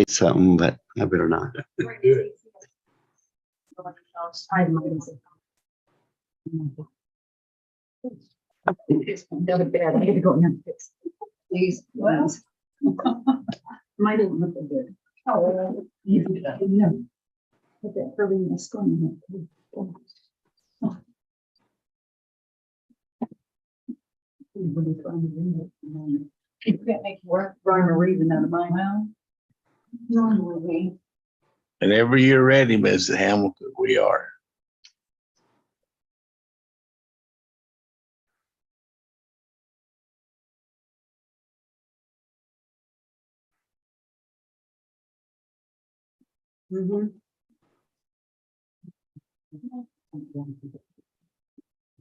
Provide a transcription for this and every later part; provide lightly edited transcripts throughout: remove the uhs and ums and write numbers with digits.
something, but I better not. Good. Another bad. I had to go in and fix these ones. Mine didn't look that good. Oh, you know. Put that curving that's going on. You can't make work rhyme or reason out of mine. Well, normally And every year ready, Mrs. Hamilton, we are.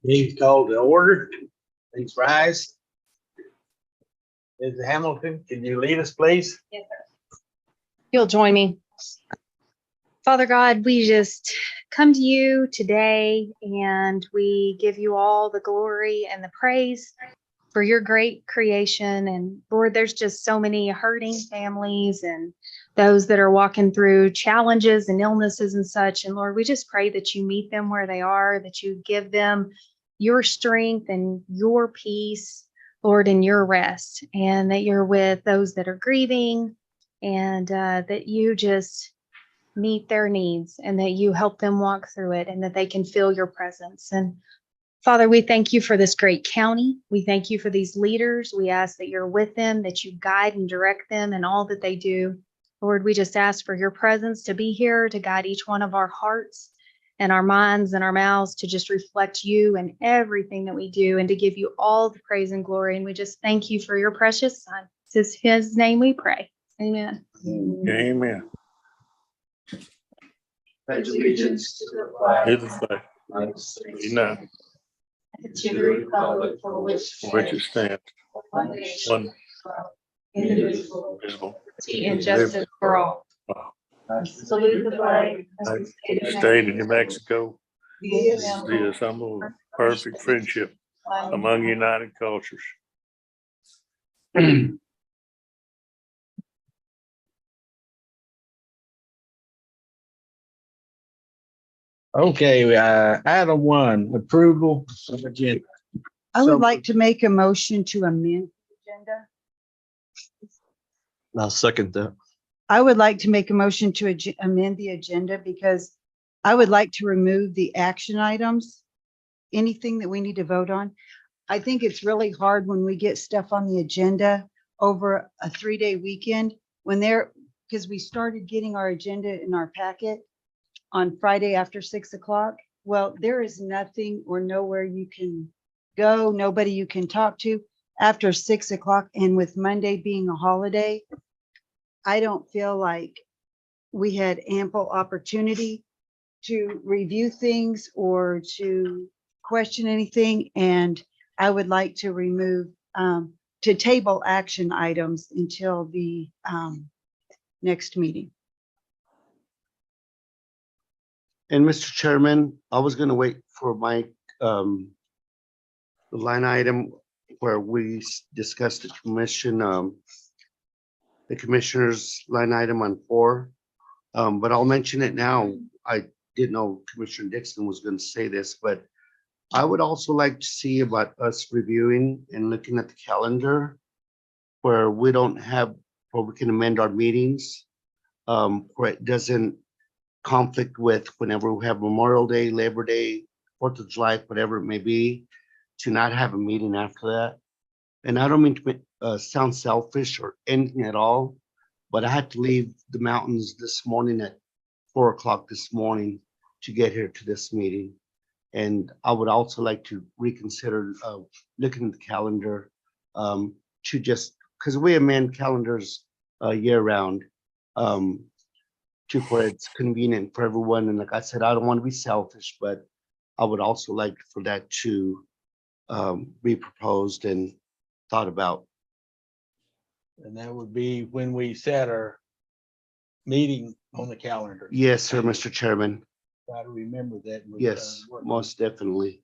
Meeting's called to order. Please rise. Mrs. Hamilton, can you lead us, please? Yes, sir. You'll join me. Father God, we just come to you today and we give you all the glory and the praise for your great creation. And Lord, there's just so many hurting families and those that are walking through challenges and illnesses and such. And Lord, we just pray that you meet them where they are, that you give them your strength and your peace, Lord, and your rest, and that you're with those that are grieving, and that you just meet their needs and that you help them walk through it and that they can feel your presence. And Father, we thank you for this great county. We thank you for these leaders. We ask that you're with them, that you guide and direct them in all that they do. Lord, we just ask for your presence to be here, to guide each one of our hearts and our minds and our mouths, to just reflect you in everything that we do and to give you all the praise and glory. And we just thank you for your precious son. It's his name we pray. Amen. Amen. pledge allegiance to the flag Here's the flag. of the States United, and to the republic for which which it stands, one nation, one indivisible, visible, And justice for all. Salute the flag of the state of New Mexico, the the symbol of perfect friendship among united cultures. Okay, item 1, approval of agenda. I So- would like to make a motion to amend the agenda. I'll second that. I would like to make a motion to amend the agenda because I would like to remove the action items, anything that we need to vote on. I think it's really hard when we get stuff on the agenda over a 3-day weekend because we started getting our agenda in our packet on Friday after 6 o'clock. Well, there is nothing or nowhere you can go, nobody you can talk to after 6 o'clock. And with Monday being a holiday, I don't feel like we had ample opportunity to review things or to question anything. And I would like to remove, to table action items until the next meeting. And Mr. Chairman, I was gonna wait for my line item where we discussed the commissioner's line item on 4. But I'll mention it now. I didn't know Commissioner Dixon was gonna say this, but I would also like to see about us reviewing and looking at the calendar where we can amend our meetings, where it doesn't conflict with whenever we have Memorial Day, Labor Day, 4th of July, whatever it may be, to not have a meeting after that. And I don't mean to sound selfish or anything at all, but I had to leave the mountains this morning at 4 o'clock this morning to get here to this meeting. And I would also like to reconsider looking at the calendar to just, because we amend calendars year round, to where it's convenient for everyone. And like I said, I don't want to be selfish, but I would also like for that to be proposed and thought about. And that would be when we set our meeting on the calendar. Yes, sir, Mr. Chairman. Try to remember that. Yes, most definitely.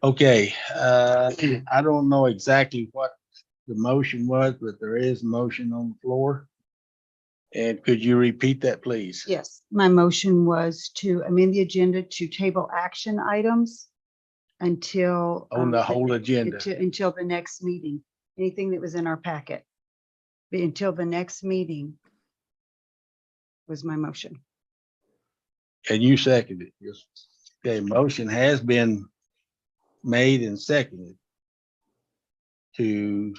Okay, I don't know exactly what the motion was, but there is motion on the floor. And could you repeat that, please? Yes, my motion was to amend the agenda to table action items until. On the whole agenda. Until the next meeting, anything that was in our packet. Until the next meeting was my motion. And you seconded it. Yes. Okay, motion has been made and seconded to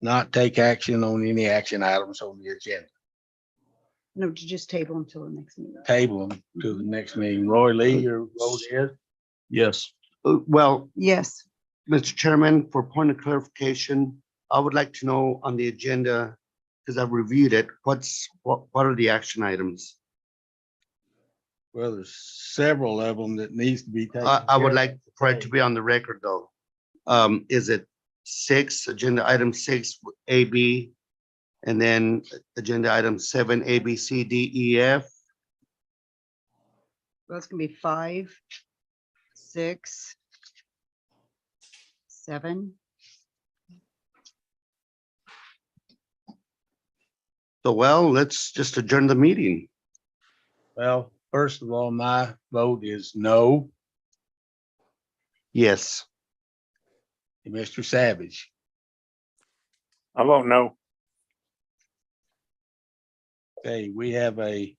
not take action on any action items on the agenda. No, to just table until the next meeting. Table them to the next meeting. Roy Lee, your vote is? Yes. Well, Yes, Mr. Chairman, for point of clarification, I would like to know on the agenda, because I've reviewed it, what are the action items? Well, there's several of them that needs to be taken. I would care like of for it to today. be on the record, though. Is it 6, agenda item 6, A, B, and then agenda item 7, A, B, C, D, E, F? well, it's gonna be 5, 6, 7. So, well, let's just adjourn the meeting. Well, first of all, my vote is no. Yes. Mr. Savage, I vote no. okay, we have a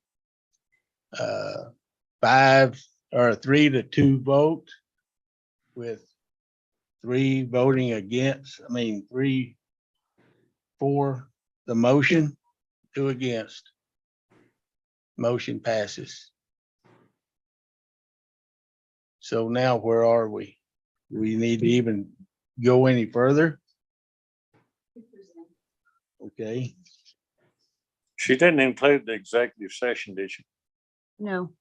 3-2 vote with 3 voting against, 3 for the motion, 2 against. Motion passes. So now where are we? Do we need to even go any further? Okay, She didn't include the executive session, did she? No,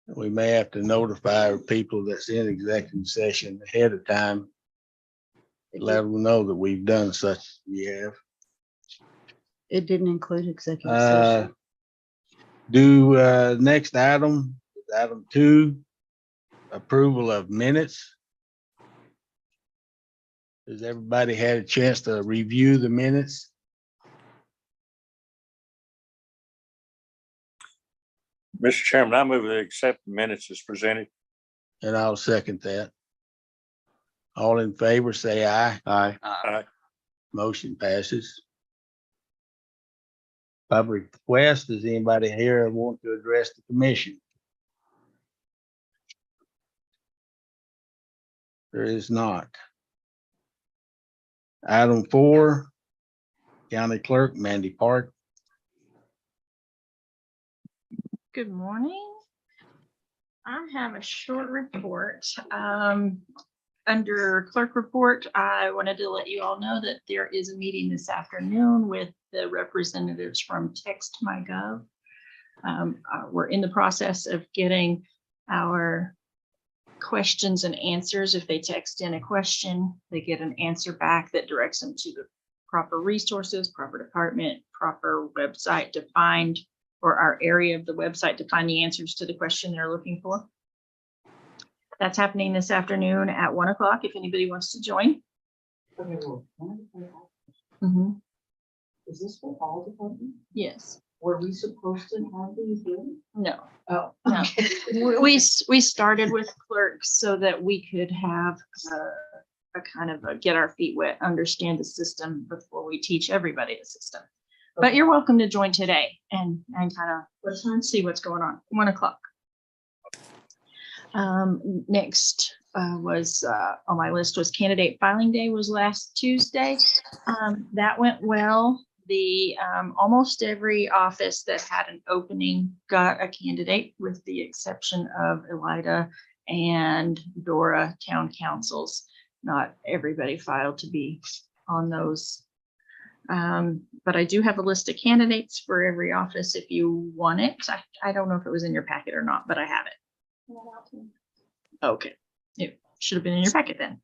we may have to notify people that's in executive session ahead of time. Let them know that we've done such, we have. it didn't include executive Uh, session. Next item, item 2, approval of minutes. Has everybody had a chance to review the minutes? Mr. Chairman, I move to accept the minutes as presented. And I'll second that. All in favor, say aye. Aye. Aye. Motion passes. Public request, does anybody here want to address the commission? There is not. Item 4, County Clerk Mandy Park. Good morning. I have a short report. Under clerk report, I wanted to let you all know that there is a meeting this afternoon with the representatives from TextMyGov. We're in the process of getting our questions and answers. If they text in a question, they get an answer back that directs them to the proper resources, proper department, proper website to find, or our area of the website to find the answers to the question they're looking for. That's happening this afternoon at 1 o'clock, if anybody wants to join. Mhm. Is this for all departments? Yes, Were we supposed to have these here? no, Oh. no. We started with clerks so that we could have a kind of get our feet wet, understand the system before we teach everybody the system. But you're welcome to join today and kind of see what's going on. 1 o'clock. Next was on my list was candidate filing day was last Tuesday. That went well. The almost every office that had an opening got a candidate, with the exception of Elida and Dora town councils. Not everybody filed to be on those. But I do have a list of candidates for every office if you want it. I don't know if it was in your packet or not, but I have it. Okay, it should have been in your packet then.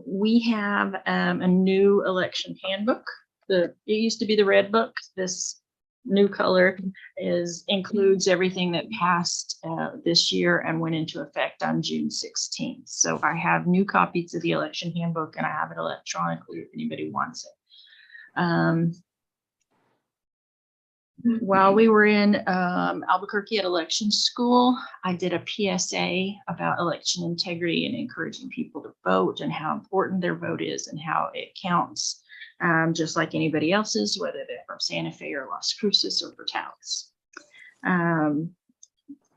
We have a new election handbook. It used to be the red book. This new color includes everything that passed this year and went into effect on June 16th. So I have new copies of the election handbook and I have it electronically if anybody wants it. While we were in Albuquerque at election school, I did a PSA about election integrity and encouraging people to vote and how important their vote is and how it counts, just like anybody else's, whether they're from Santa Fe or Las Cruces or Portales.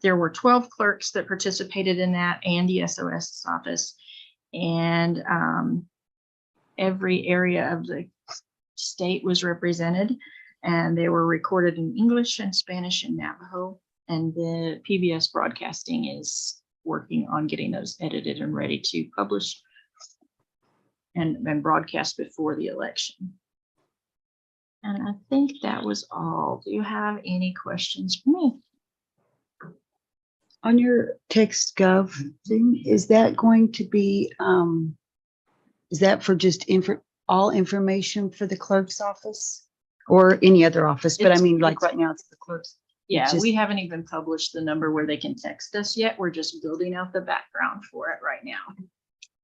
There were 12 clerks that participated in that and the SOS office, and every area of the state was represented. And they were recorded in English and Spanish and Navajo. And the PBS broadcasting is working on getting those edited and ready to publish and broadcast before the election. And I think that was all. Do you have any questions for me? On your text gov thing, is that going to be, is that for just all information for the clerk's office? Or any other office, but I mean, like right now it's the clerk's. Yeah, just- we haven't even published the number where they can text us yet. We're just building out the background for it right now.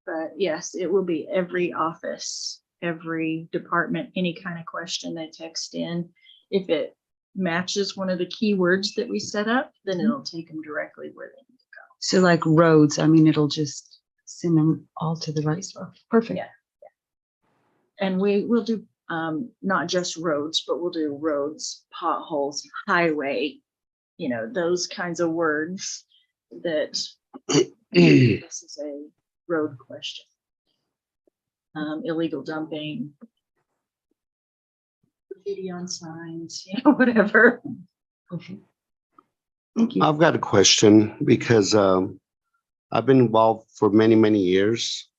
But yes, it will be every office, every department, any kind of question they text in. If it matches one of the keywords that we set up, then it'll take them directly where they need to go. So like roads, I mean, it'll just send them all to the right spot. Perfect. Yeah. And we will do not just roads, but we'll do roads, potholes, highway, those kinds of words that this is a road question. Illegal dumping, graffiti on signs, whatever. Thank you. I've got a question because I've been involved for many, many years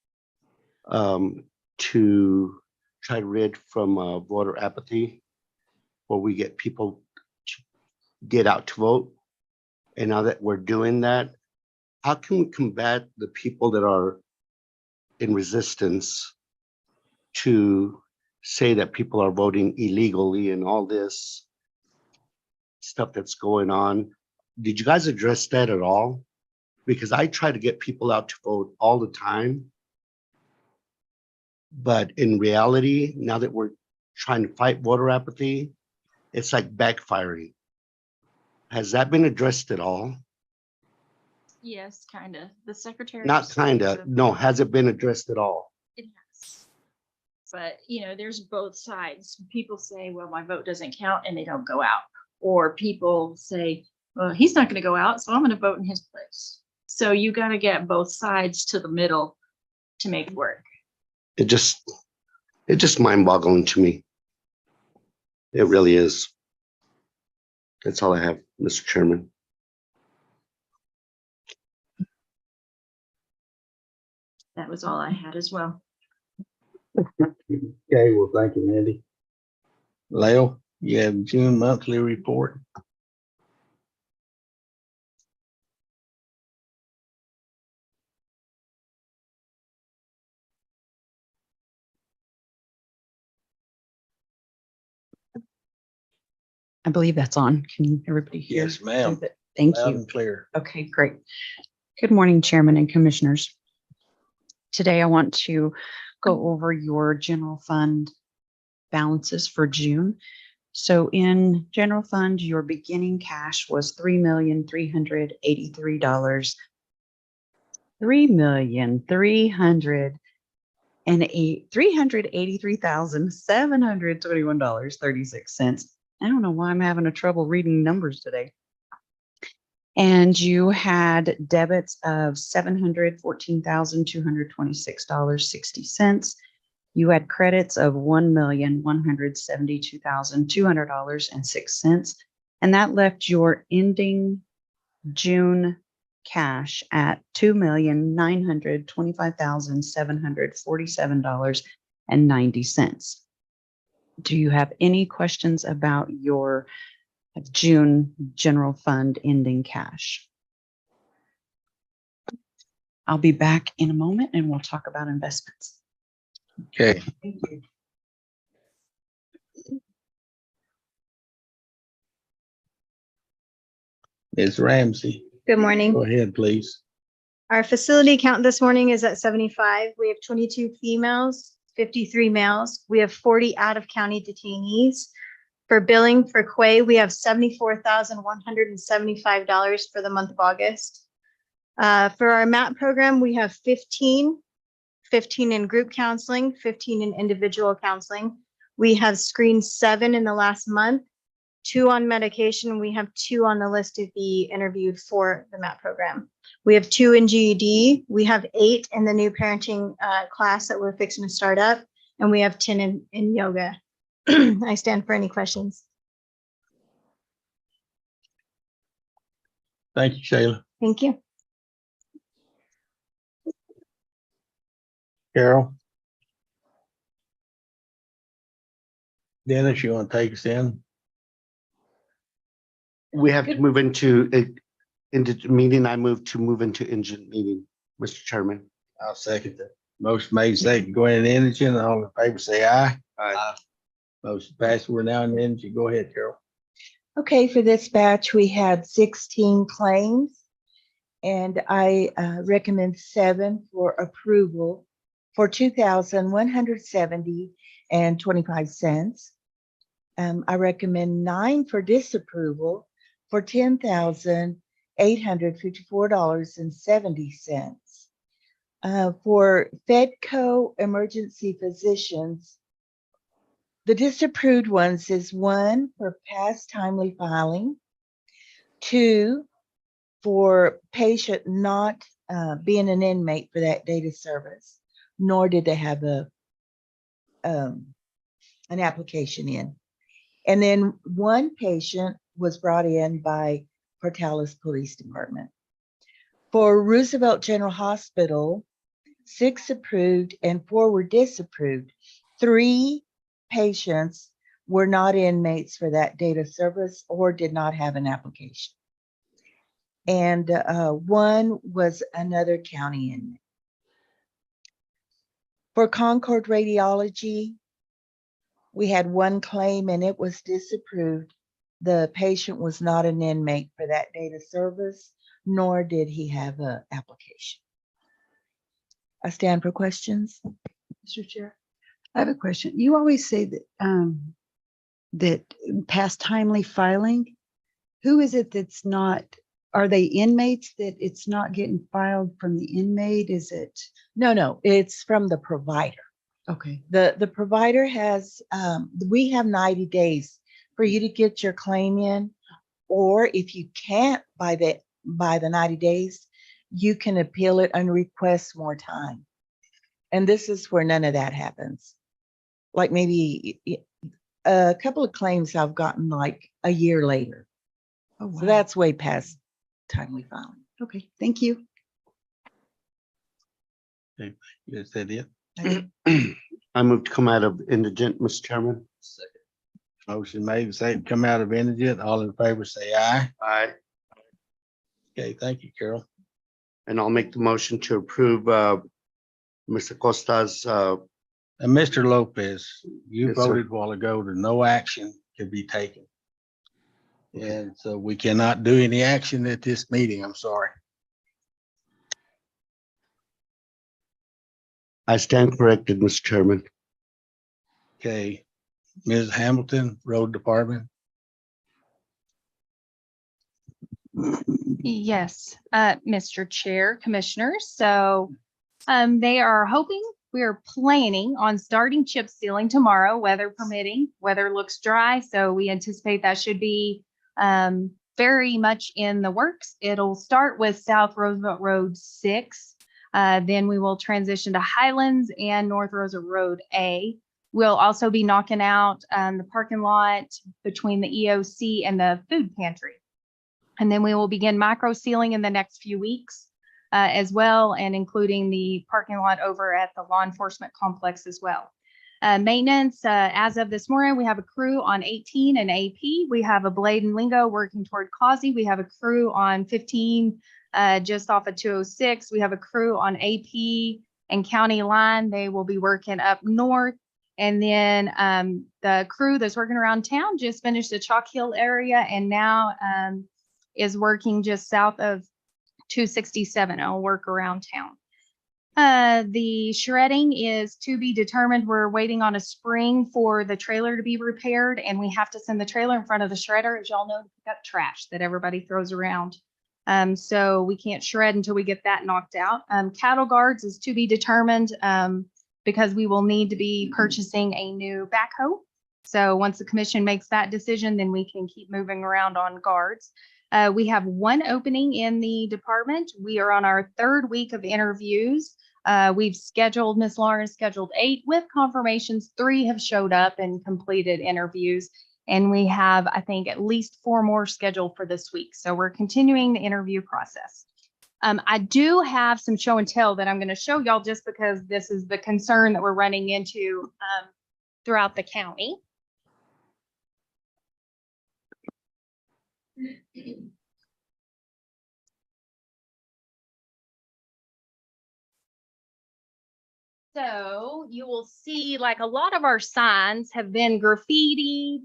to try to rid from voter apathy, where we get people to get out to vote. And now that we're doing that, how can we combat the people that are in resistance to say that people are voting illegally and all this stuff that's going on? Did you guys address that at all? Because I try to get people out to vote all the time. But in reality, now that we're trying to fight voter apathy, it's like backfiring. Has that been addressed at all? Yes, kind of. The secretary. Not kind of, no, has it been addressed at all? It has. But, there's both sides. People say, well, my vote doesn't count and they don't go out. Or people say, well, he's not going to go out, so I'm going to vote in his place. So you got to get both sides to the middle to make it work. It's just mind boggling to me. It really is. That's all I have, Mr. Chairman. That was all I had as well. Okay, well, thank you, Mandy. Leo, you have June monthly report. I believe that's on. Can everybody hear? Yes, ma'am. Thank Loud you. and clear. Okay, great. Good morning, Chairman and Commissioners. Today I want to go over your general fund balances for June. So in general fund, your beginning cash was $3,383. $3,383,721.36. I don't know why I'm having a trouble reading numbers today. And you had debits of $714,226.60. You had credits of $1,172,200.06. And that left your ending June cash at $2,925,747.90. Do you have any questions about your June general fund ending cash? I'll be back in a moment and we'll talk about investments. Okay, Thank you. Ms. Ramsey, Good morning. go ahead, please. Our facility count this morning is at 75. We have 22 females, 53 males. We have 40 out-of-county detainees. For billing for Quay, we have $74,175 for the month of August. For our MAP program, we have 15 in group counseling, 15 in individual counseling. We have screened 7 in the last month, 2 on medication. We have 2 on the list to be interviewed for the MAP program. We have 2 in GED. We have 8 in the new parenting class that we're fixing to start up. And we have 10 in yoga. I stand for any questions. Thank you, Shayla. Thank you. Carol? Dennis, you want to take us in? We have to move into the meeting. I move into engine meeting, Mr. Chairman. I'll second that. Motion made, second, go in indigent. All in favor, say aye. Aye. Motion passed. We're now in indigent. Go ahead, Carol. Okay, for this batch, we had 16 claims, and I recommend 7 for approval for $2,170.25. I recommend 9 for disapproval for $10,854.70. For Fedco emergency physicians, the disapproved ones is 1 for past timely filing, 2 for patient not being an inmate for that date of service, nor did they have an application in. And then 1 patient was brought in by Portales Police Department. For Roosevelt General Hospital, 6 approved and 4 were disapproved. 3 patients were not inmates for that date of service or did not have an application. And 1 was another county inmate. For Concord Radiology, we had 1 claim and it was disapproved. The patient was not an inmate for that date of service, nor did he have an application. I stand for questions. Mr. Chair, I have a question. You always say that that past timely filing, who is it that's not, are they inmates that it's not getting filed from the inmate? Is it? No, it's from the provider. Okay. The provider has, we have 90 days for you to get your claim in, or if you can't by the 90 days, you can appeal it and request more time. And this is where none of that happens. Like maybe a couple of claims I've gotten like a year later. Oh, wow. So that's way past timely filing. Okay. Thank you. Is that it? I move to come out of indigent, Mr. Chairman. Motion made, second, come out of indigent. All in favor, say aye. Aye. Okay, thank you, Carol. And I'll make the motion to approve Mr. Costa's And Mr. Lopez, you Yes, sir. voted a while ago that no action could be taken. And so we cannot do any action at this meeting. I'm sorry. I stand corrected, Mr. Chairman. Okay, Ms. Hamilton, Road Department. Yes, Mr. Chair, Commissioners. So they are hoping, we are planning on starting chip sealing tomorrow, weather permitting. Weather looks dry, so we anticipate that should be very much in the works. It'll start with South Roosevelt Road 6. Then we will transition to Highlands and North Roosevelt Road A. We'll also be knocking out the parking lot between the EOC and the food pantry. And then we will begin micro sealing in the next few weeks as well, and including the parking lot over at the law enforcement complex as well. Maintenance, as of this morning, we have a crew on 18 and AP. We have a Blade and Lingo working toward Causey. We have a crew on 15 just off of 206. We have a crew on AP and County Line. They will be working up north. And then the crew that's working around town just finished the Chalk Hill area, and now is working just south of 267. It'll work around town. The shredding is to be determined. We're waiting on a spring for the trailer to be repaired, and we have to send the trailer in front of the shredder, as y'all know, to pick up trash that everybody throws around. So we can't shred until we get that knocked out. Cattle guards is to be determined, because we will need to be purchasing a new backhoe. So once the commission makes that decision, then we can keep moving around on guards. We have one opening in the department. We are on our third week of interviews. We've scheduled, Ms. Lawrence scheduled 8 with confirmations. 3 have showed up and completed interviews. And we have, I think, at least 4 more scheduled for this week. So we're continuing the interview process. I do have some show and tell that I'm going to show y'all just because this is the concern that we're running into throughout the county. So you will see like a lot of our signs have been graffitied.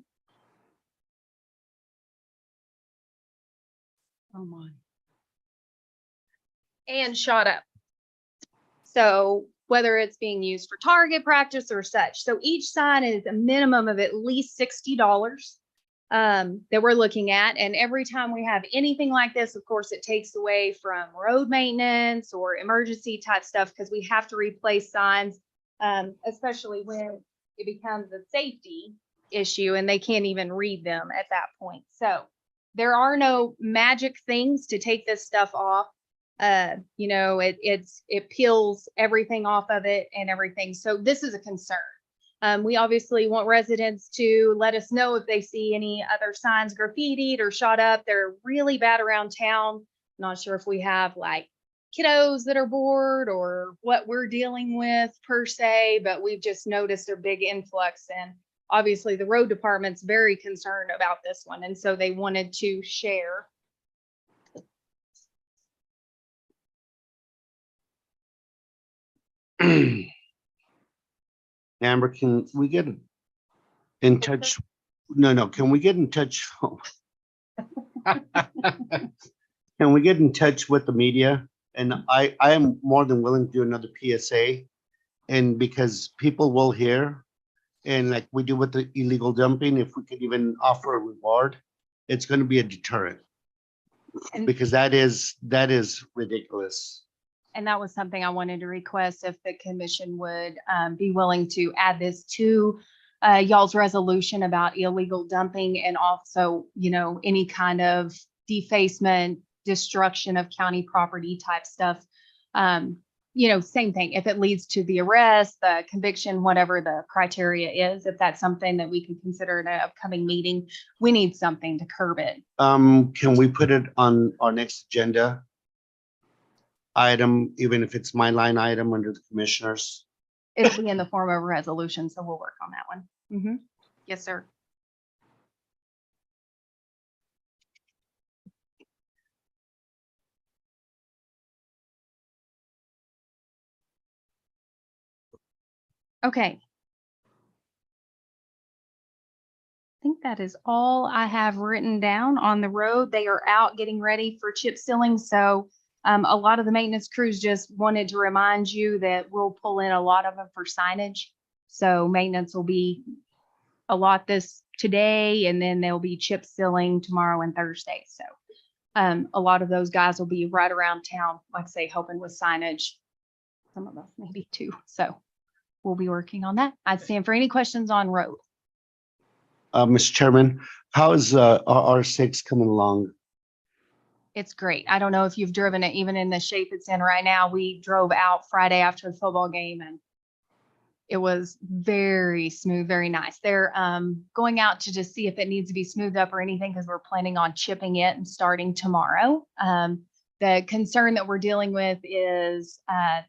Oh my. And shot up. So whether it's being used for target practice or such. So each sign is a minimum of at least $60 that we're looking at. And every time we have anything like this, of course, it takes away from road maintenance or emergency type stuff because we have to replace signs, especially when it becomes a safety issue and they can't even read them at that point. So there are no magic things to take this stuff off. You know, it peels everything off of it and everything. So this is a concern. We obviously want residents to let us know if they see any other signs graffitied or shot up. They're really bad around town. Not sure if we have like kiddos that are bored or what we're dealing with per se, but we've just noticed a big influx. And obviously the road department's very concerned about this one. And so they wanted to share. Amber, can we get in touch? No, can we get in touch? Can we get in touch with the media? And I am more than willing to do another PSA. And because people will hear, and like we do with the illegal dumping, if we could even offer a reward, it's going to be a deterrent. And Because that is ridiculous. And that was something I wanted to request if the commission would be willing to add this to y'all's resolution about illegal dumping and also, you know, any kind of defacement, destruction of county property type stuff. You know, same thing. If it leads to the arrest, the conviction, whatever the criteria is, if that's something that we can consider in an upcoming meeting, we need something to curb it. Can we put it on our next agenda item, even if it's my line item under the commissioners? It'll be in the form of a resolution, so we'll work on that one. Mhm. Yes, sir. Okay. I think that is all I have written down on the road. They are out getting ready for chip sealing. So a lot of the maintenance crews just wanted to remind you that we'll pull in a lot of them for signage. So maintenance will be a lot this today, and then they'll be chip sealing tomorrow and Thursday. So a lot of those guys will be right around town, like I say, helping with signage. Some of us maybe too. So we'll be working on that. I'd stand for any questions on road. Mr. Chairman, how is R6 coming along? It's great. I don't know if you've driven it, even in the shape it's in right now. We drove out Friday after the football game and it was very smooth, very nice. They're going out to just see if it needs to be smoothed up or anything because we're planning on chipping it and starting tomorrow. The concern that we're dealing with is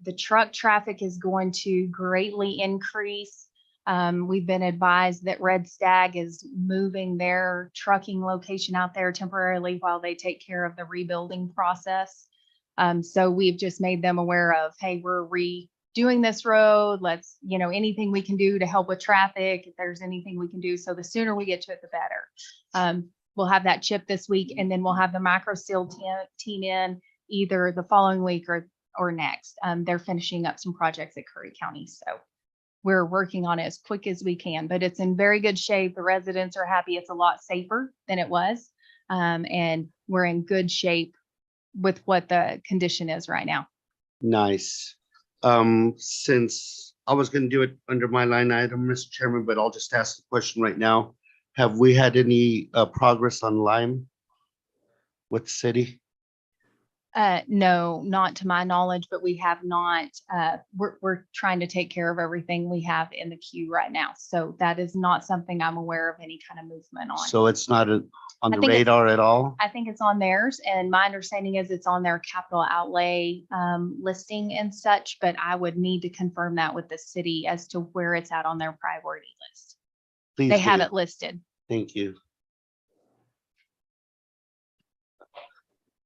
the truck traffic is going to greatly increase. We've been advised that Red Stag is moving their trucking location out there temporarily while they take care of the rebuilding process. So we've just made them aware of, hey, we're redoing this road. Let's, you know, anything we can do to help with traffic, if there's anything we can do. So the sooner we get to it, the better. we'll have that chip this week, and then we'll have the micro seal team in either the following week or next. They're finishing up some projects at Curry County. So we're working on it as quick as we can, but it's in very good shape. The residents are happy. It's a lot safer than it was. And we're in good shape with what the condition is right now. Nice. Since I was gonna do it under my line item, Mr. Chairman, but I'll just ask the question right now. Have we had any progress on Lime with the city? No, not to my knowledge, but we have not, we're trying to take care of everything we have in the queue right now. So that is not something I'm aware of any kind of movement on. So it's not on I the think it's- radar at all? I think it's on theirs, and my understanding is it's on their capital outlay listing and such, but I would need to confirm that with the city as to where it's at on their priority list. Please They have do. it listed. Thank you.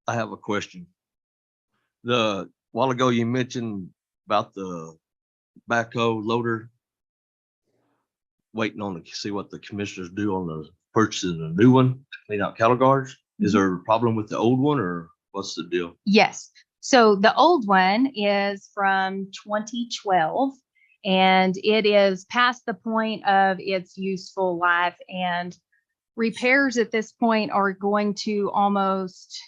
I have a question. While ago you mentioned about the backhoe loader. Waiting on to see what the commissioners do on the purchasing a new one to clean out cattle guards. Is there a problem with the old one or what's the deal? Yes. So the old one is from 2012, and it is past the point of its useful life, and repairs at this point are going to almost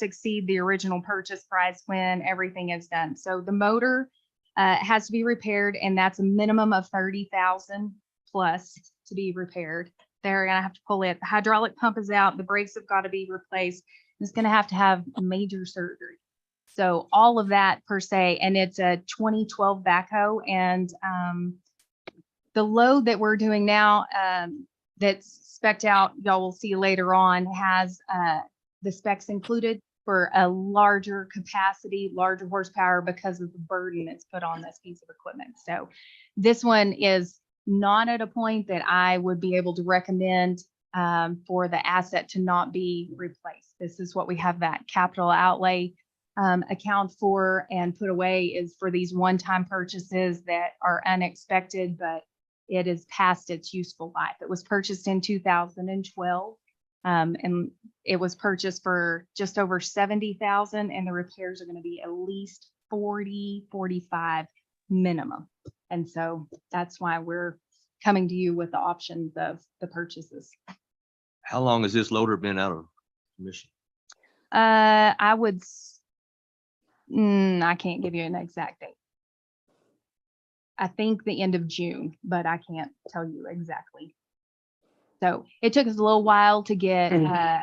exceed the original purchase price when everything is done. So the motor has to be repaired, and that's a minimum of 30,000 plus to be repaired. They're gonna have to pull it. The hydraulic pump is out. The brakes have got to be replaced. It's gonna have to have major surgery. So all of that per se, and it's a 2012 backhoe, and the load that we're doing now, that's spec'd out, y'all will see later on, has the specs included for a larger capacity, larger horsepower because of the burden that's put on this piece of equipment. So this one is not at a point that I would be able to recommend for the asset to not be replaced. This is what we have that capital outlay account for and put away, is for these one-time purchases that are unexpected, but it is past its useful life. It was purchased in 2012, and it was purchased for just over 70,000, and the repairs are going to be at least 40, 45 minimum. And so that's why we're coming to you with the options of the purchases. How long has this loader been out of commission? I can't give you an exact date. I think the end of June, but I can't tell you exactly. So it took us a little while to get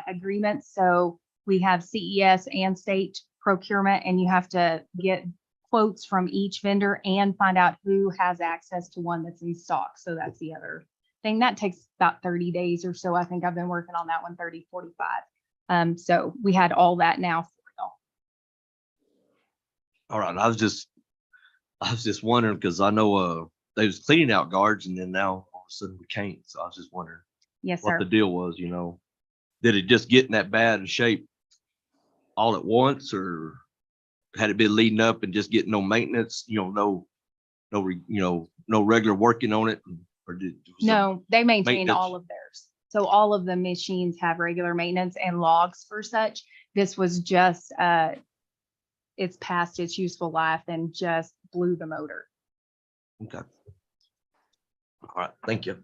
agreements. So we have CES and state procurement, and you have to get quotes from each vendor and find out who has access to one that's in stock. So that's the other thing. That takes about 30 days or so. I think I've been working on that one 30, 45. So we had all that now for y'all. All right, I was just wondering because I know they was cleaning out guards and then now all of a sudden we can't. So I was just wondering Yes, what sir. the deal was, you know. Did it just get in that bad shape all at once, or had it been leading up and just getting no maintenance, no regular working on it? Or No, they maintain maintenance? all of theirs. So all of the machines have regular maintenance and logs for such. This was just, it's past its useful life and just blew the motor. Okay. All right, thank you.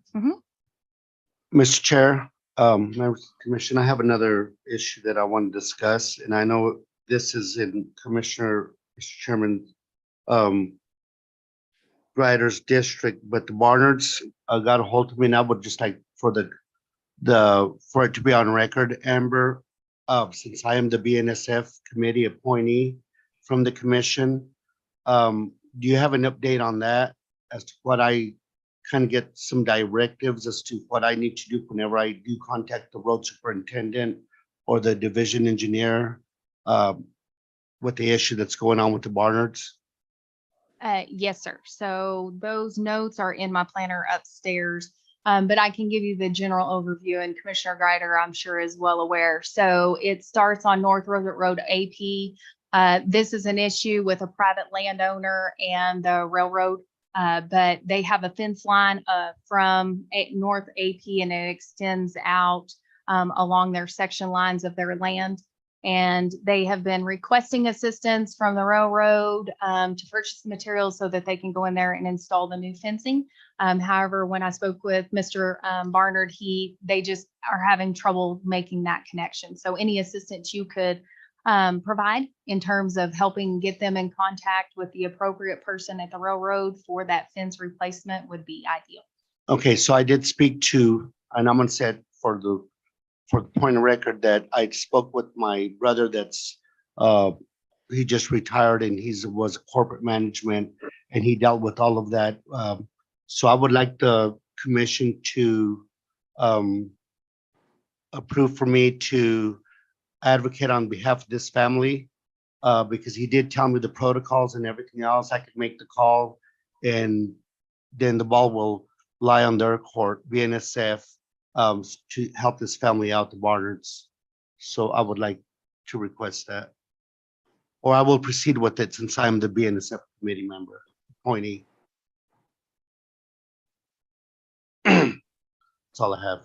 Mr. Chair, members of the commission, I have another issue that I want to discuss, and I know this is in Mr. Chairman, Ryder's district, but the Barnards got a hold of me, and I would just like for for it to be on record, Amber, since I am the BNSF committee appointee from the commission, do you have an update on that as to what I kind of get some directives as to what I need to do whenever I do contact the road superintendent or the division engineer with the issue that's going on with the Barnards? Yes, sir. So those notes are in my planner upstairs, but I can give you the general overview, and Commissioner Greider, I'm sure, is well aware. So it starts on North Road AP. This is an issue with a private landowner and the railroad, but they have a fence line from North AP, and it extends out along their section lines of their land. And they have been requesting assistance from the railroad to purchase the materials so that they can go in there and install the new fencing. However, when I spoke with Mr. Barnard, they just are having trouble making that connection. So any assistance you could provide in terms of helping get them in contact with the appropriate person at the railroad for that fence replacement would be ideal. Okay, so I did speak to, and I'm gonna say it for the point of record that I spoke with my brother that's, he just retired and was corporate management and he dealt with all of that. So I would like the commission to approve for me to advocate on behalf of this family, because he did tell me the protocols and everything else. I could make the call and then the ball will lie on their court, BNSF, to help this family out, the Barnards. So I would like to request that. Or I will proceed with it since I'm the BNSF committee member, appointee. That's all I have.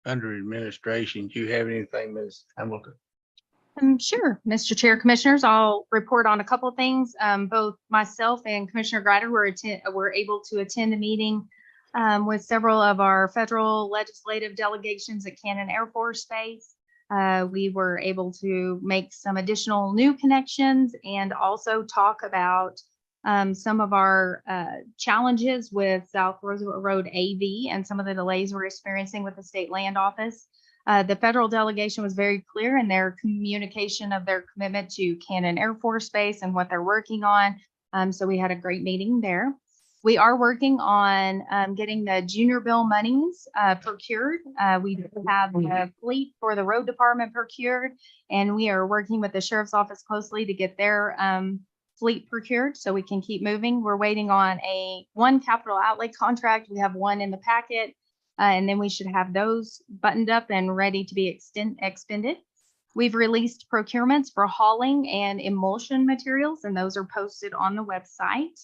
Under administration, do you have anything, Ms. Hamilton? Sure, Mr. Chair, Commissioners, I'll report on a couple of things. Both myself and Commissioner Greider were able to attend a meeting with several of our federal legislative delegations at Cannon Air Force Base. We were able to make some additional new connections and also talk about some of our challenges with South Roosevelt Road AV and some of the delays we're experiencing with the State Land Office. The federal delegation was very clear in their communication of their commitment to Cannon Air Force Base and what they're working on. So we had a great meeting there. We are working on getting the junior bill monies procured. We have a fleet for the road department procured, and we are working with the sheriff's office closely to get their fleet procured so we can keep moving. We're waiting on one capital outlay contract. We have one in the packet. And then we should have those buttoned up and ready to be expended. We've released procurements for hauling and emulsion materials, and those are posted on the website.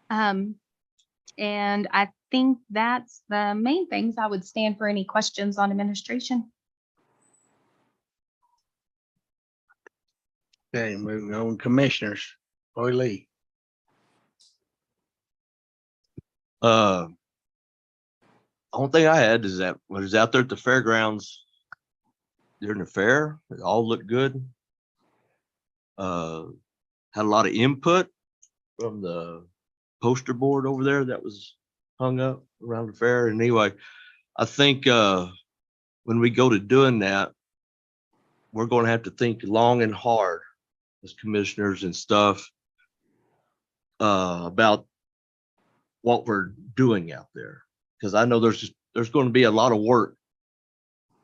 And I think that's the main things. I would stand for any questions on administration. Okay, moving on, commissioners, Roy Lee. Only thing I had is that when I was out there at the fairgrounds during the fair, it all looked good. Had a lot of input from the poster board over there that was hung up around the fair. And anyway, I think when we go to doing that, we're going to have to think long and hard as commissioners and stuff about what we're doing out there. Because I know there's going to be a lot of work,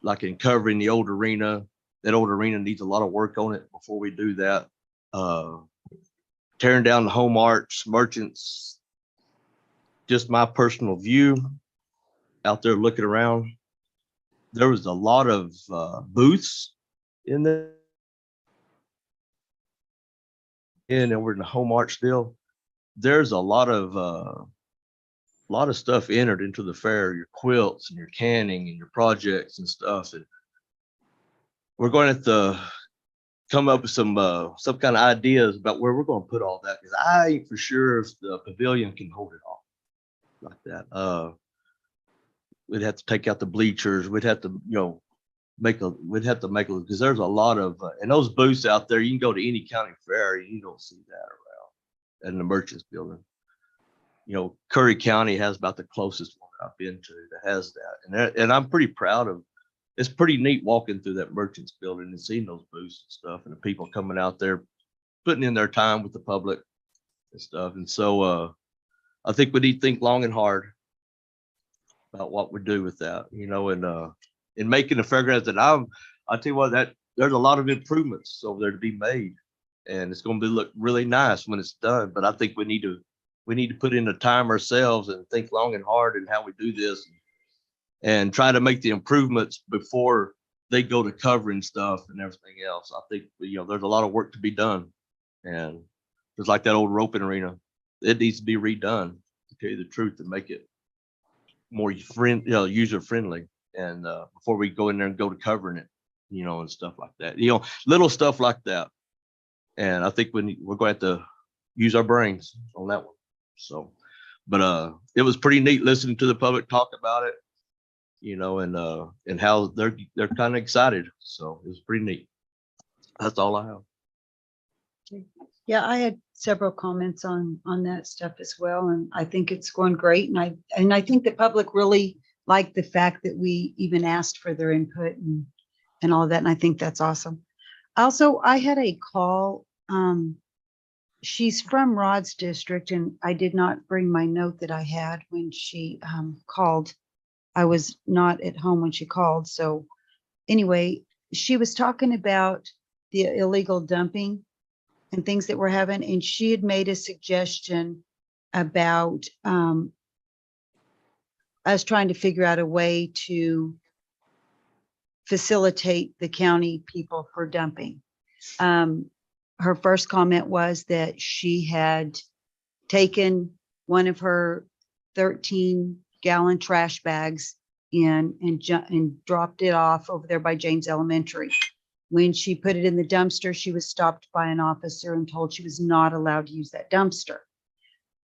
like in covering the old arena. That old arena needs a lot of work on it before we do that. Tearing down the home arts, merchants, just my personal view out there looking around. There was a lot of booths in there. And we're in the home art still. There's a lot of stuff entered into the fair, your quilts and your canning and your projects and stuff. And we're going to have to come up with some kind of ideas about where we're going to put all that, because I ain't for sure if the pavilion can hold it all like that. We'd have to take out the bleachers. We'd have to, because there's a lot of, and those booths out there, you can go to any county fair, you don't see that around in the merchants building. Curry County has about the closest one I've been to that has that. And I'm pretty proud of, it's pretty neat walking through that merchants building and seeing those booths and stuff and the people coming out there, putting in their time with the public and stuff. And so I think we need to think long and hard about what we do with that, and in making the fairgrounds that I'll tell you what, that there's a lot of improvements over there to be made, and it's going to look really nice when it's done. But I think we need to we need to put in the time ourselves and think long and hard in how we do this and try to make the improvements before they go to covering stuff and everything else. I think, there's a lot of work to be done. And just like that old roping arena, it needs to be redone, to tell you the truth, to make it more user friendly. And before we go in there and go to covering it, and stuff like that, little stuff like that. And I think we're going to have to use our brains on that one. So, but it was pretty neat listening to the public talk about it, and how they're kind of excited. So it was pretty neat. That's all I have. Yeah, I had several comments on that stuff as well, and I think it's going great. And I think the public really liked the fact that we even asked for their input and all of that. And I think that's awesome. Also, I had a call. She's from Rod's district, and I did not bring my note that I had when she called. I was not at home when she called. So anyway, she was talking about the illegal dumping and things that we're having. And she had made a suggestion about us trying to figure out a way to facilitate the county people for dumping. Her first comment was that she had taken one of her 13-gallon trash bags in and dropped it off over there by James Elementary. When she put it in the dumpster, she was stopped by an officer and told she was not allowed to use that dumpster.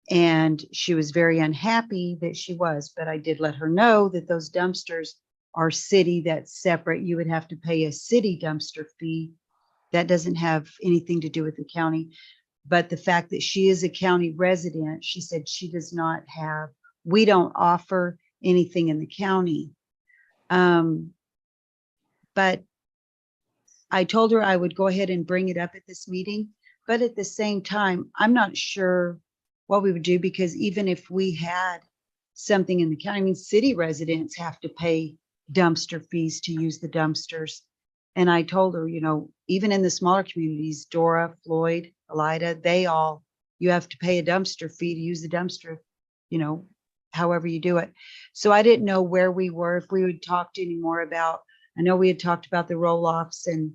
And she was very unhappy that she was, but I did let her know that those dumpsters are city, that's separate. You would have to pay a city dumpster fee. That doesn't have anything to do with the county. But the fact that she is a county resident, she said she does not have, we don't offer anything in the county. But I told her I would go ahead and bring it up at this meeting. But at the same time, I'm not sure what we would do, because even if we had something in the county, I mean, city residents have to pay dumpster fees to use the dumpsters. And I told her, even in the smaller communities, Dora, Floyd, Elida, you have to pay a dumpster fee to use the dumpster, however you do it. So I didn't know where we were, if we would talk anymore about, I know we had talked about the roll-offs and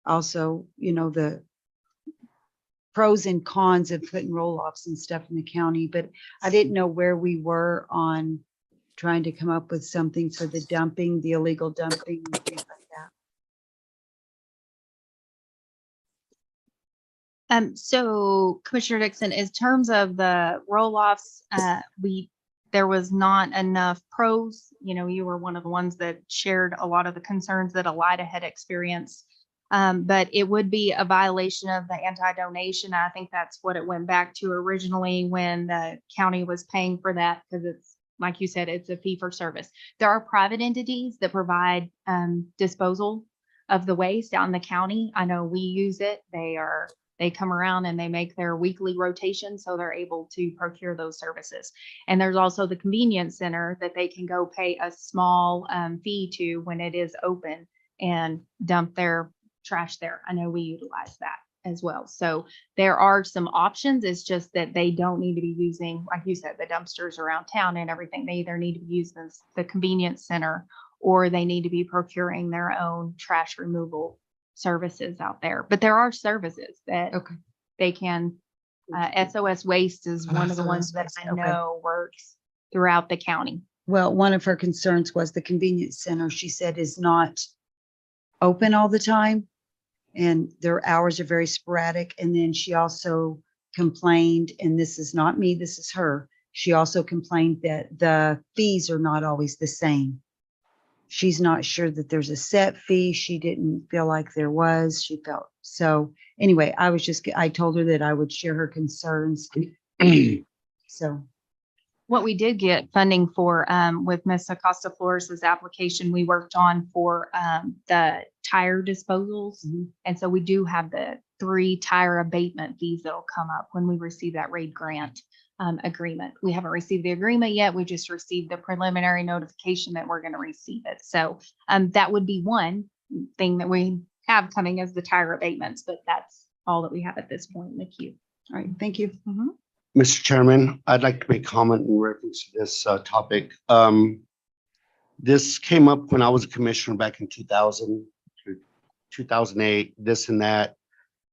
also, the pros and cons of putting roll-offs and stuff in the county, but I didn't know where we were on trying to come up with something for the dumping, the illegal dumping, and things like that. So Commissioner Dixon, in terms of the roll-offs, there was not enough pros. You were one of the ones that shared a lot of the concerns that Elida had experienced. But it would be a violation of the anti-donation. I think that's what it went back to originally when the county was paying for that, because it's, like you said, it's a fee for service. There are private entities that provide disposal of the waste out in the county. I know we use it. They come around and they make their weekly rotation, so they're able to procure those services. And there's also the convenience center that they can go pay a small fee to when it is open and dump their trash there. I know we utilize that as well. So there are some options. It's just that they don't need to be using, like you said, the dumpsters around town and everything. They either need to be using the convenience center, or they need to be procuring their own trash removal services out there. But there are services that Okay. they can. SOS Waste is one of the ones that I know works throughout the county. Well, one of her concerns was the convenience center, she said, is not open all the time, and their hours are very sporadic. And then she also complained, and this is not me, this is her. She also complained that the fees are not always the same. She's not sure that there's a set fee. She didn't feel like there was. She felt so. Anyway, I told her that I would share her concerns. So. What we did get funding for with Ms. Acosta Flores's application, we worked on for the tire disposals. Mhm. And so we do have the 3 tire abatement fees that'll come up when we receive that RAID grant agreement. We haven't received the agreement yet. We just received the preliminary notification that we're going to receive it. So that would be one thing that we have coming as the tire abatements, but that's all that we have at this point in the queue. All right, thank you. Mr. Chairman, I'd like to make comment in reference to this topic. This came up when I was a commissioner back in 2000 through 2008, this and that.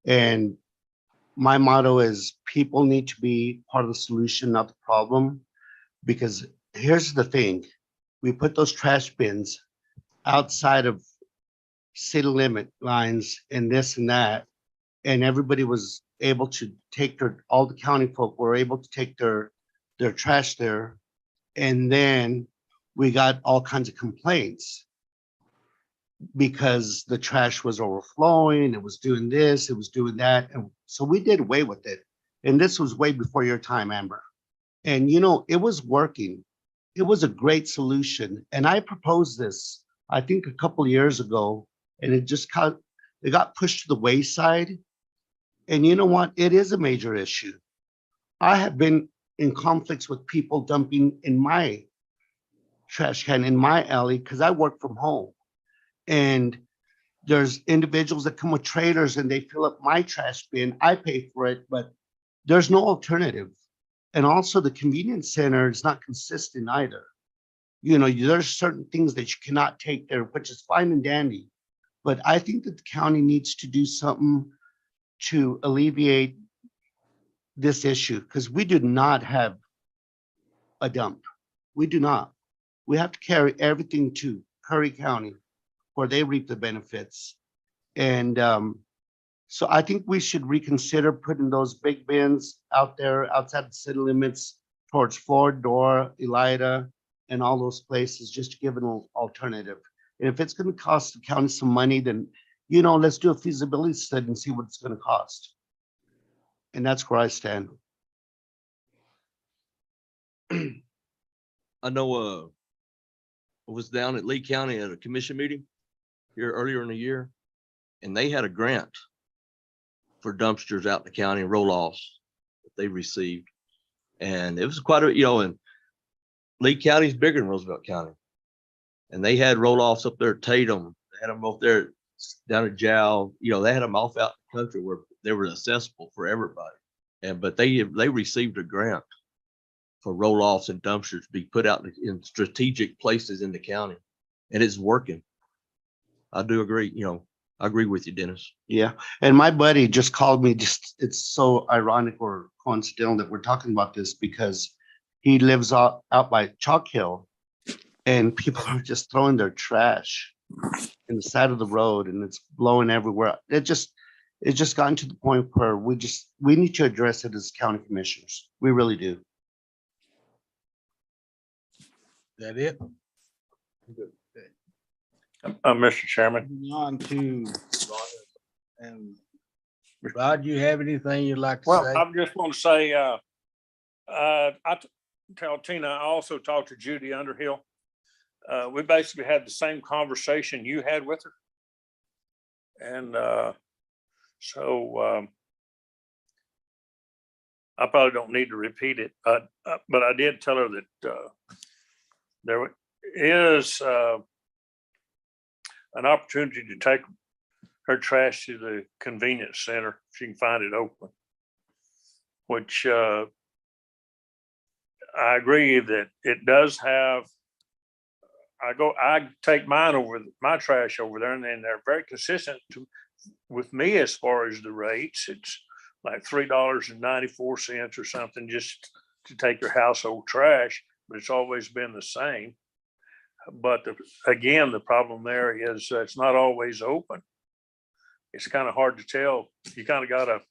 And my motto is people need to be part of the solution, not the problem. Because here's the thing, we put those trash bins outside of city limit lines and this and that. And everybody was able to take all the county folk were able to take their trash there. And then we got all kinds of complaints because the trash was overflowing, it was doing this, it was doing that. And so we did away with it. And this was way before your time, Amber. And it was working. It was a great solution. And I proposed this, I think a couple of years ago, and it got pushed to the wayside. And you know what? It is a major issue. I have been in conflicts with people dumping in my trash can in my alley because I work from home. And there's individuals that come with trailers and they fill up my trash bin. I pay for it, but there's no alternative. And also the convenience center is not consistent either. There's certain things that you cannot take there, which is fine and dandy. But I think that the county needs to do something to alleviate this issue because we do not have a dump. We do not. We have to carry everything to Curry County where they reap the benefits. And so I think we should reconsider putting those big bins out there outside the city limits towards Ford, Dora, Elida, and all those places, just to give an alternative. And if it's going to cost the county some money, then, let's do a feasibility study and see what it's going to cost. And that's where I stand. I know, I was down at Lee County at a commission meeting here earlier in the year, and they had a grant for dumpsters out in the county and roll-offs that they received. And it was quite and Lee County's bigger than Roosevelt County. And they had roll-offs up there at Tatum. They had them up there down at Jow. They had them off out in the country where they were accessible for everybody. But they received a grant for roll-offs and dumpsters to be put out in strategic places in the county. And it's working. I do agree, I agree with you, Dennis. Yeah. And my buddy just called me. It's so ironic or coincidental that we're talking about this because he lives out by Chalk Hill and people are just throwing their trash in the side of the road and it's blowing everywhere. It's just gotten to the point where we need to address it as county commissioners. We really do. Is that it? Mr. Chairman, Moving on to, and Rod, you have anything you'd like to well, say? I just want to say, tell Tina, I also talked to Judy Underhill. We basically had the same conversation you had with her. And so I probably don't need to repeat it, but I did tell her that there is an opportunity to take her trash to the convenience center if she can find it open, which I agree that it does have. I take my trash over there, and then they're very consistent with me as far as the rates. It's like $3.94 or something just to take your household trash, but it's always been the same. But again, the problem there is it's not always open. It's kind of hard to tell. You kind of got to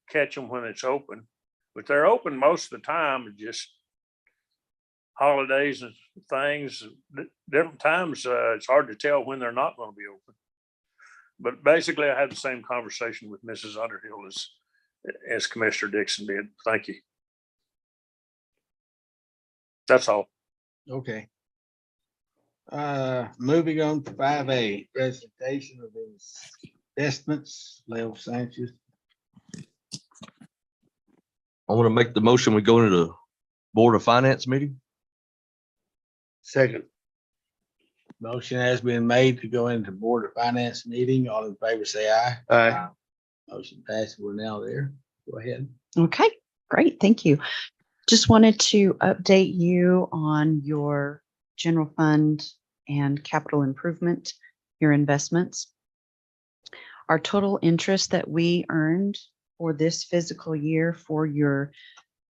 catch them when it's open, but they're open most of the time. Just holidays and things, different times, it's hard to tell when they're not going to be open. But basically, I had the same conversation with Mrs. Underhill as Commissioner Dixon did. Thank you. That's all. Okay. Moving on to 5A, presentation of investments, Leo Sanchez. I want to make the motion. We go into the Board of Finance meeting. Second. Motion has been made to go into Board of Finance meeting. All in favor, say aye. Aye. Motion passes. We're now there. Go ahead. Okay, great. Thank you. Just wanted to update you on your general fund and capital improvement, your investments. Our total interest that we earned for this fiscal year for your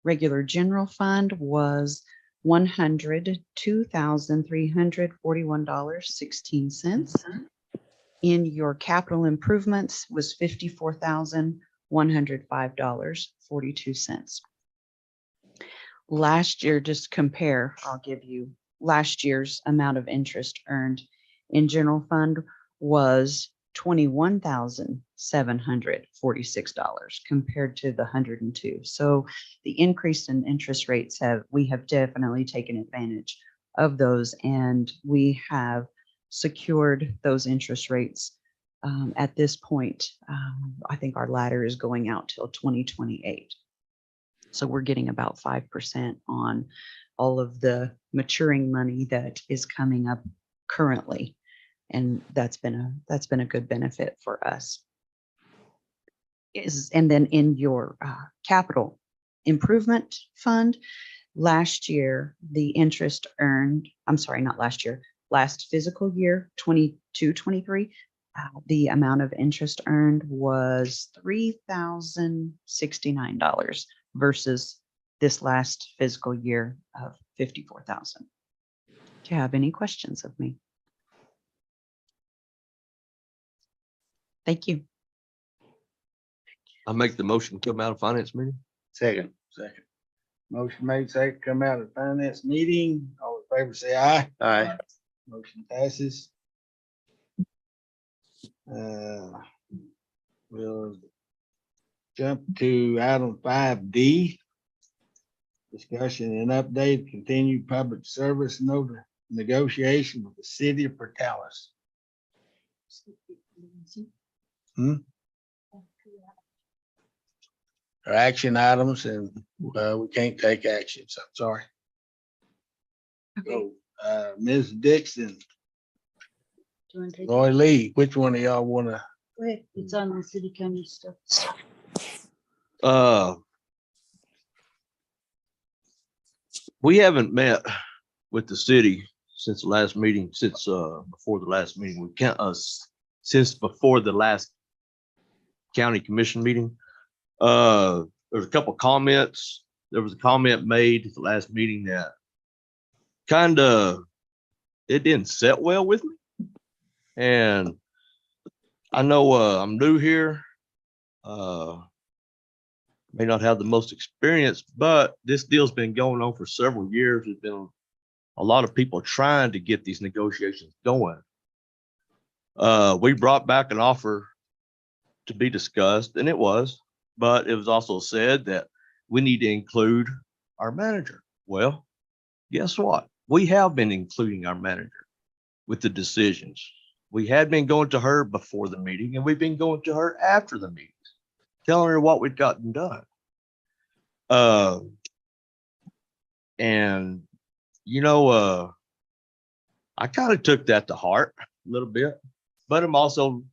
regular general fund was $102,341.16. In your capital improvements was $54,105.42. Last year, just compare, I'll give you last year's amount of interest earned in general fund was $21,746 compared to the 102. So the increase in interest rates we have definitely taken advantage of those, and we have secured those interest rates. At this point, I think our ladder is going out till 2028. So we're getting about 5% on all of the maturing money that is coming up currently. And that's been a good benefit for us. And then in your capital improvement fund, last year, the interest earned, I'm sorry, not last year, last fiscal year, 22-23, the amount of interest earned was $3,069 versus this last fiscal year of $54,000. Do you have any questions of me? Thank you. I make the motion to come out of finance meeting. Second. Second. Motion made, second, come out of finance meeting. All in favor, say aye. Aye. Motion passes. We'll jump to item 5D. Discussion and update, continued public service negotiation with the city of Portales. Our action items, and we can't take actions. I'm sorry. So, Ms. Dixon, Do you want to take it? Roy Lee, which one of y'all wanna? Go ahead. It's on the city county stuff. We haven't met with the city since the last meeting, since before the last meeting. We can't since before the last county commission meeting. There's a couple comments. There was a comment made at the last meeting that it didn't sit well with me. And I know I'm new here. May not have the most experience, but this deal's been going on for several years. There's been a lot of people trying to get these negotiations going. We brought back an offer to be discussed, and it was, but it was also said that we need to include our manager. Well, guess what? We have been including our manager with the decisions. We had been going to her before the meeting, and we've been going to her after the meeting, telling her what we'd gotten done. And I kind of took that to heart a little bit, but I'm also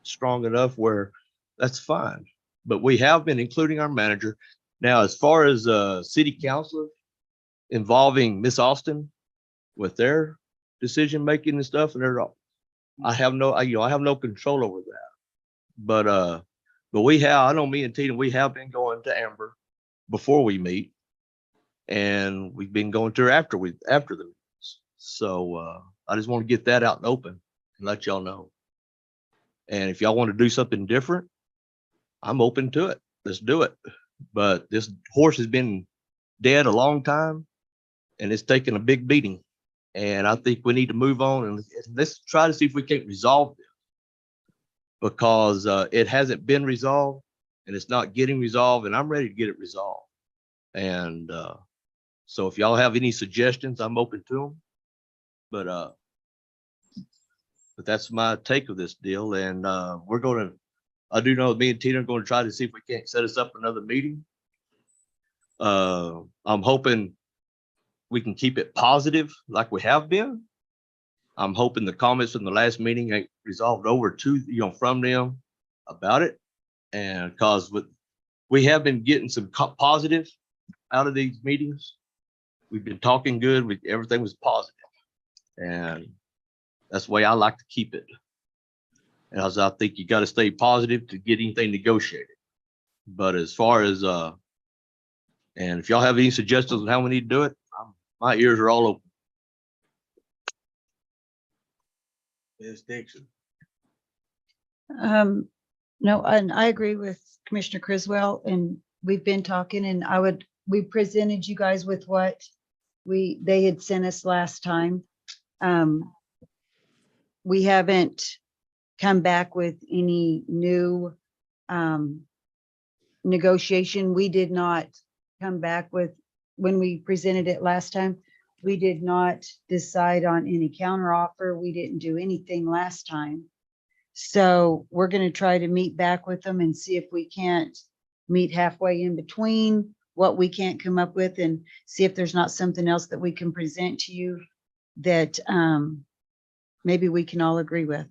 strong enough where that's fine. But we have been including our manager. Now, as far as city councilor involving Miss Austin with their decision making and stuff, and I have no control over that. But I know me and Tina, we have been going to Amber before we meet, and we've been going to her after the meetings. So I just want to get that out and open and let y'all know. And if y'all want to do something different, I'm open to it. Let's do it. But this horse has been dead a long time, and it's taken a big beating. And I think we need to move on and let's try to see if we can't resolve this, because it hasn't been resolved and it's not getting resolved, and I'm ready to get it resolved. And so if y'all have any suggestions, I'm open to them. But that's my take of this deal. And I do know me and Tina are going to try to see if we can't set us up another meeting. I'm hoping we can keep it positive like we have been. I'm hoping the comments from the last meeting ain't resolved over to, from them about it. And cause we have been getting some positive out of these meetings. We've been talking good. Everything was positive, and that's the way I like to keep it. And as I think you got to stay positive to get anything negotiated. But as far as and if y'all have any suggestions on how we need to do it, my ears are all open. Ms. Dixon. No, and I agree with Commissioner Criswell, and we've been talking, and we presented you guys with what they had sent us last time. We haven't come back with any new negotiation. We did not come back with, when we presented it last time, we did not decide on any counter offer. We didn't do anything last time. So we're going to try to meet back with them and see if we can't meet halfway in between what we can't come up with, and see if there's not something else that we can present to you that maybe we can all agree with.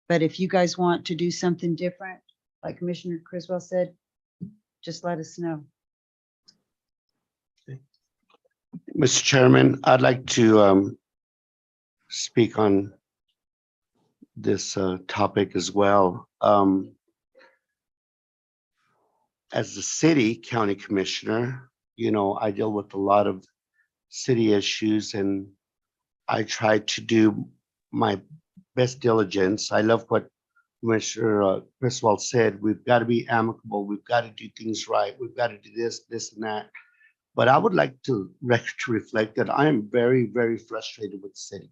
But if you guys want to do something different, like Commissioner Criswell said, just let us know. Mr. Chairman, I'd like to speak on this topic as well. As the city county commissioner, I deal with a lot of city issues, and I try to do my best diligence. I love what Commissioner Criswell said. We've got to be amicable. We've got to do things right. We've got to do this, and that. But I would like to reflect that I am very, very frustrated with the city.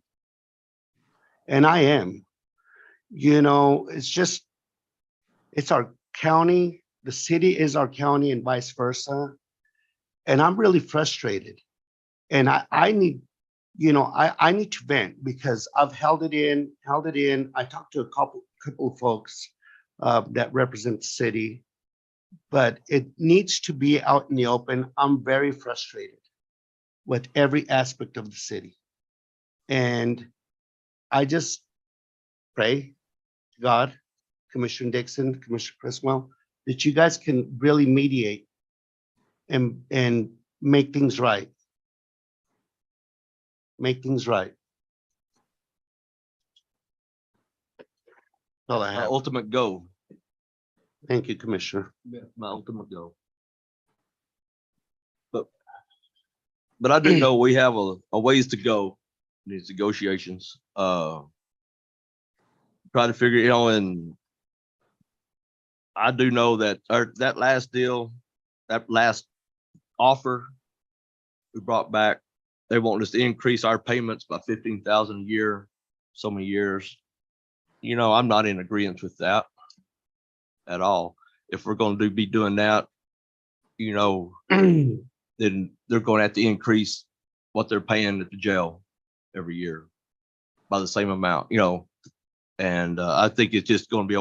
And I am. It's our county. The city is our county and vice versa. And I'm really frustrated. And I need, I need to vent because I've held it in. I talked to a couple of folks that represent the city, but it needs to be out in the open. I'm very frustrated with every aspect of the city. And I just pray to God, Commissioner Dixon, Commissioner Criswell, that you guys can really mediate and make things right. Make things right. That's all I My have. ultimate goal. Thank you, Commissioner. My ultimate goal. But I do know we have a ways to go in these negotiations. Try to figure, and I do know that that last deal, that last offer we brought back, they want us to increase our payments by 15,000 a year, so many years. I'm not in agreement with that at all. If we're going to be doing that, then they're going to have to increase what they're paying at the jail every year by the same amount, and I think it's just going to be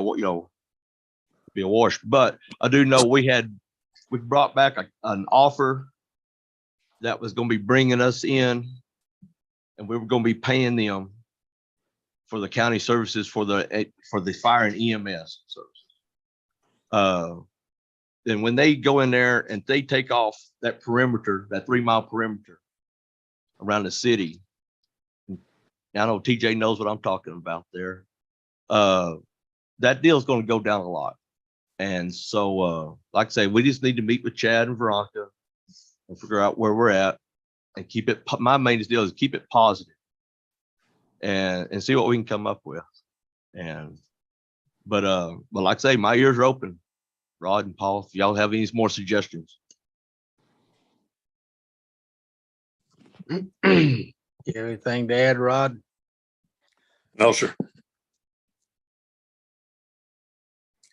be a wash. But I do know we brought back an offer that was going to be bringing us in, and we were going to be paying them for the county services for the fire and EMS services. And when they go in there and they take off that perimeter, that 3-mile perimeter around the city, I know TJ knows what I'm talking about there. That deal is going to go down a lot. And so, like I say, we just need to meet with Chad and Veronica and figure out where we're at and keep it. My main deal is keep it positive and see what we can come up with. But like I say, my ears are open. Rod and Paul, if y'all have any more suggestions. You have anything to add, Rod? No, sir.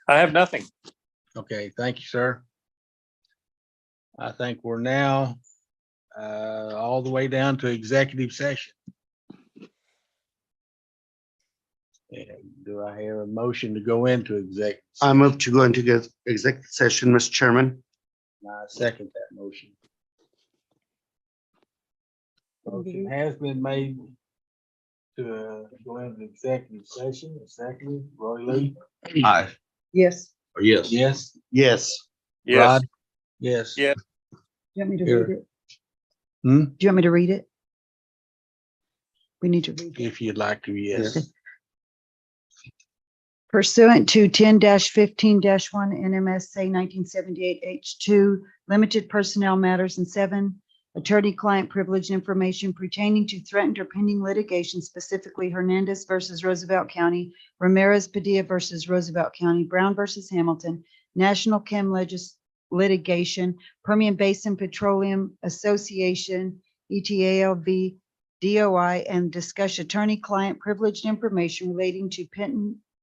I have nothing. Okay, thank you, sir. I think we're now all the way down to executive session. And do I hear a motion to go into executive? I move to go into executive session, Mr. Chairman. I second that motion. Motion has been made to go into executive session. A second, Roy Lee. Aye. Yes. Or yes. Yes. Yes. Yes, Rod? Yes. Yeah. Do you want me to Here. read it? Hmm? Do you want me to read it? We need to read it. If you'd like to, yes. Pursuant to 10-15-1 NMSA 1978 H2, limited personnel matters, and 7, attorney-client privileged information pertaining to threatened or pending litigation, specifically Hernandez versus Roosevelt County, Ramirez Padilla versus Roosevelt County, Brown versus Hamilton, National Chem litigation, Permian Basin Petroleum Association, ETALV, DOI, and discuss attorney-client privileged information relating to pending